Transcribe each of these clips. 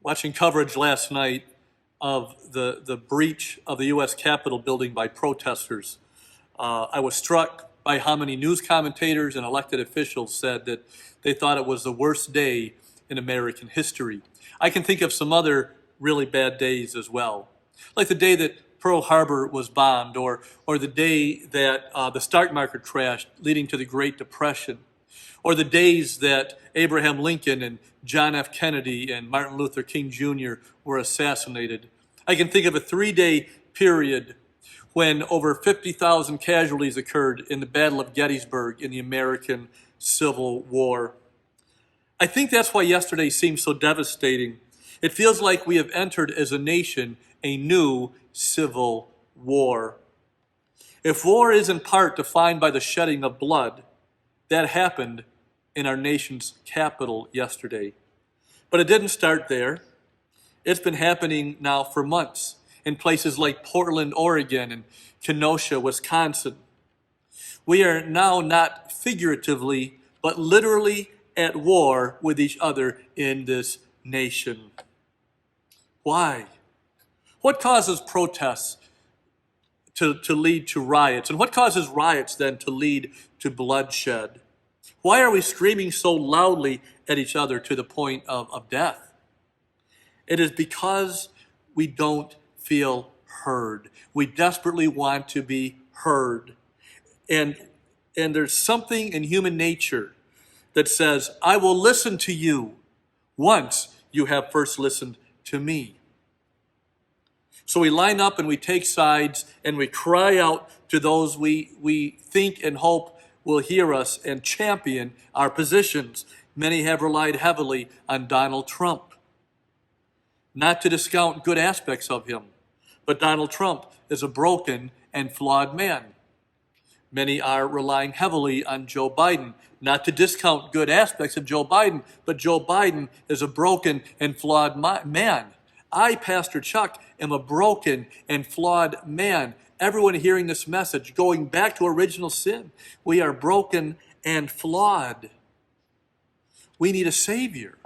Watching coverage last night of the breach of the U.S. Capitol building by protesters, I was struck by how many news commentators and elected officials said that they thought it was the worst day in American history. I can think of some other really bad days as well, like the day that Pearl Harbor was bombed, or the day that the stock market crashed, leading to the Great Depression, or the days that Abraham Lincoln and John F. Kennedy and Martin Luther King Jr. were assassinated. I can think of a 3-day period when over 50,000 casualties occurred in the Battle of Gettysburg in the American Civil War. I think that's why yesterday seemed so devastating. It feels like we have entered as a nation a new civil war. If war is in part defined by the shedding of blood, that happened in our nation's capital yesterday. But it didn't start there. It's been happening now for months in places like Portland, Oregon, and Kenosha, Wisconsin. We are now not figuratively, but literally at war with each other in this nation. Why? What causes protests to lead to riots? And what causes riots then to lead to bloodshed? Why are we screaming so loudly at each other to the point of death? It is because we don't feel heard. We desperately want to be heard. And there's something in human nature that says, I will listen to you once you have first listened to me. So we line up and we take sides and we cry out to those we think and hope will hear us and champion our positions. Many have relied heavily on Donald Trump. Not to discount good aspects of him, but Donald Trump is a broken and flawed man. Many are relying heavily on Joe Biden. Not to discount good aspects of Joe Biden, but Joe Biden is a broken and flawed man. I, Pastor Chuck, am a broken and flawed man. Everyone hearing this message, going back to original sin, we are broken and flawed. We need a Savior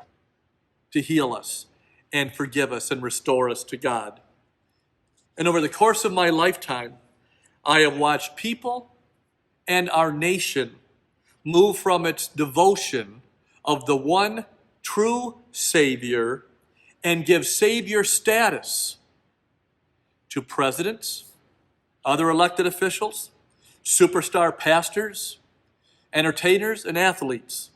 to heal us and forgive us and restore us to God. And over the course of my lifetime, I have watched people and our nation move from its devotion of the one true Savior and give Savior status to presidents, other elected officials, superstar pastors, entertainers, and athletes.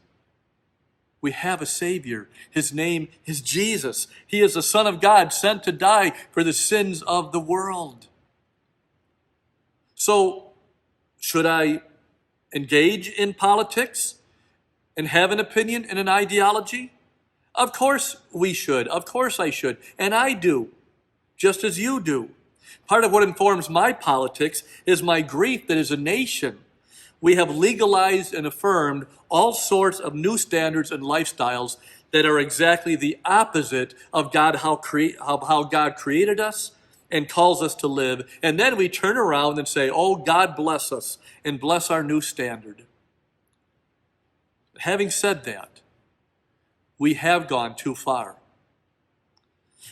We have a Savior. His name is Jesus. He is the Son of God sent to die for the sins of the world. So, should I engage in politics and have an opinion and an ideology? Of course we should. Of course I should. And I do, just as you do. Part of what informs my politics is my grief that as a nation, we have legalized and affirmed all sorts of new standards and lifestyles that are exactly the opposite of God, how God created us and calls us to live. And then we turn around and say, oh, God bless us and bless our new standard. Having said that, we have gone too far.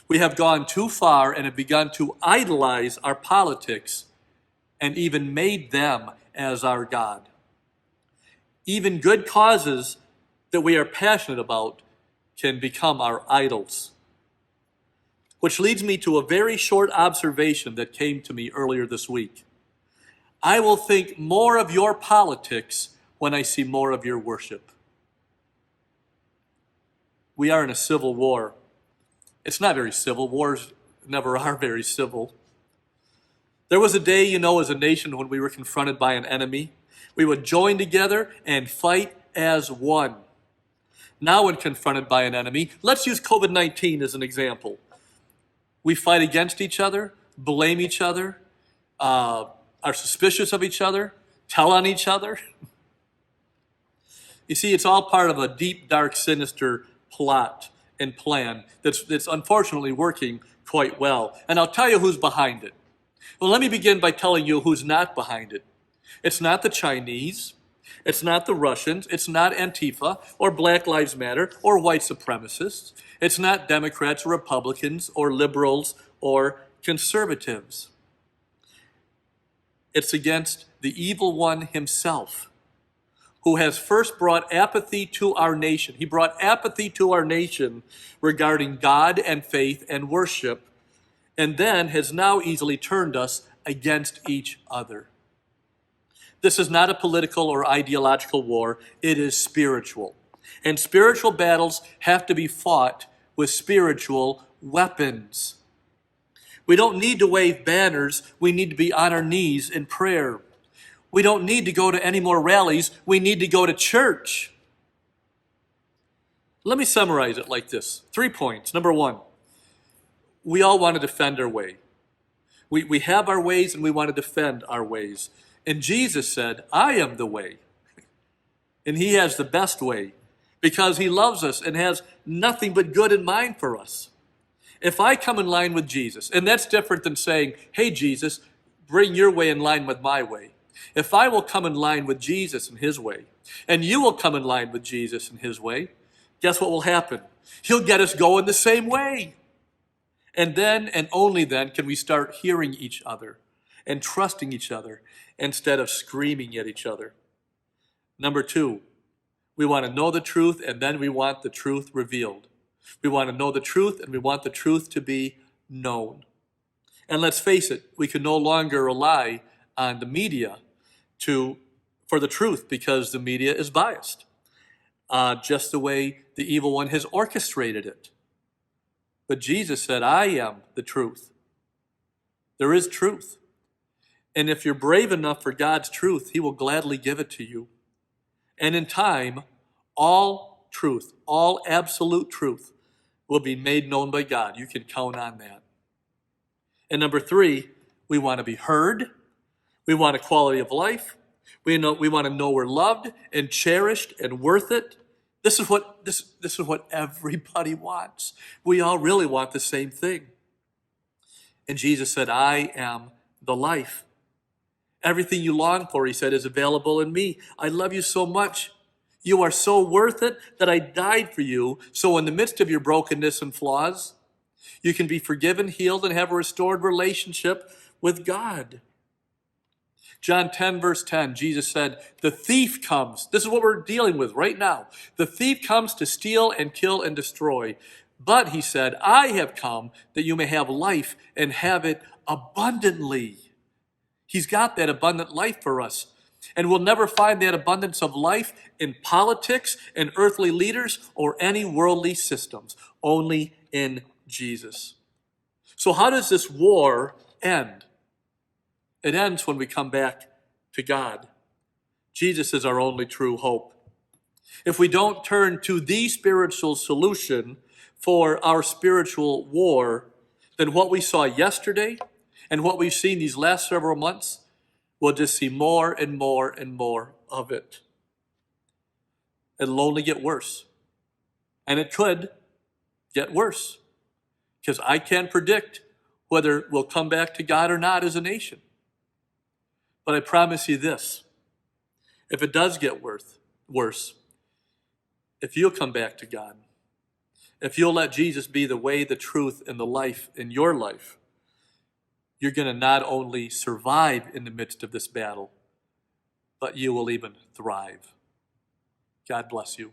We have gone too far and have begun to idolize our politics and even made them as our God. Even good causes that we are passionate about can become our idols. Which leads me to a very short observation that came to me earlier this week. I will think more of your politics when I see more of your worship. We are in a civil war. It's not very civil. Wars never are very civil. There was a day, as a nation when we were confronted by an enemy. We would join together and fight as one. Now when confronted by an enemy, let's use COVID-19 as an example. We fight against each other, blame each other, are suspicious of each other, tell on each other. You see, it's all part of a deep, dark, sinister plot and plan that's unfortunately working quite well. And I'll tell you who's behind it. Well, let me begin by telling you who's not behind it. It's not the Chinese. It's not the Russians. It's not Antifa or Black Lives Matter or white supremacists. It's not Democrats or Republicans or liberals or conservatives. It's against the evil one himself, who has first brought apathy to our nation. He brought apathy to our nation regarding God and faith and worship, and then has now easily turned us against each other. This is not a political or ideological war. It is spiritual. And spiritual battles have to be fought with spiritual weapons. We don't need to wave banners. We need to be on our knees in prayer. We don't need to go to any more rallies. We need to go to church. Let me summarize it like this. 3 points. Number 1, we all want to defend our way. We have our ways and we want to defend our ways. And Jesus said, I am the way. And he has the best way because he loves us and has nothing but good in mind for us. If I come in line with Jesus, and that's different than saying, hey, Jesus, bring your way in line with my way. If I will come in line with Jesus and his way, and you will come in line with Jesus and his way, guess what will happen? He'll get us going the same way. And then, and only then, can we start hearing each other and trusting each other instead of screaming at each other. Number 2, we want to know the truth, and then we want the truth revealed. We want to know the truth, and we want the truth to be known. And let's face it, we can no longer rely on the media for the truth because the media is biased, just the way the evil one has orchestrated it. But Jesus said, I am the truth. There is truth. And if you're brave enough for God's truth, he will gladly give it to you. And in time, all truth, all absolute truth will be made known by God. You can count on that. And number 3, we want to be heard. We want a quality of life. We want to know we're loved and cherished and worth it. This is what everybody wants. We all really want the same thing. And Jesus said, I am the life. Everything you long for, he said, is available in me. I love you so much. You are so worth it that I died for you. So in the midst of your brokenness and flaws, you can be forgiven, healed, and have a restored relationship with God. John 10, verse 10, Jesus said, the thief comes. This is what we're dealing with right now. The thief comes to steal and kill and destroy. But he said, I have come that you may have life and have it abundantly. He's got that abundant life for us. And we'll never find that abundance of life in politics and earthly leaders or any worldly systems, only in Jesus. So how does this war end? It ends when we come back to God. Jesus is our only true hope. If we don't turn to the spiritual solution for our spiritual war, then what we saw yesterday and what we've seen these last several months, we'll just see more and more and more of it. It'll only get worse. And it could get worse because I can't predict whether we'll come back to God or not as a nation. But I promise you this, if it does get worse, if you'll come back to God, if you'll let Jesus be the way, the truth, and the life in your life, you're going to not only survive in the midst of this battle, but you will even thrive. God bless you.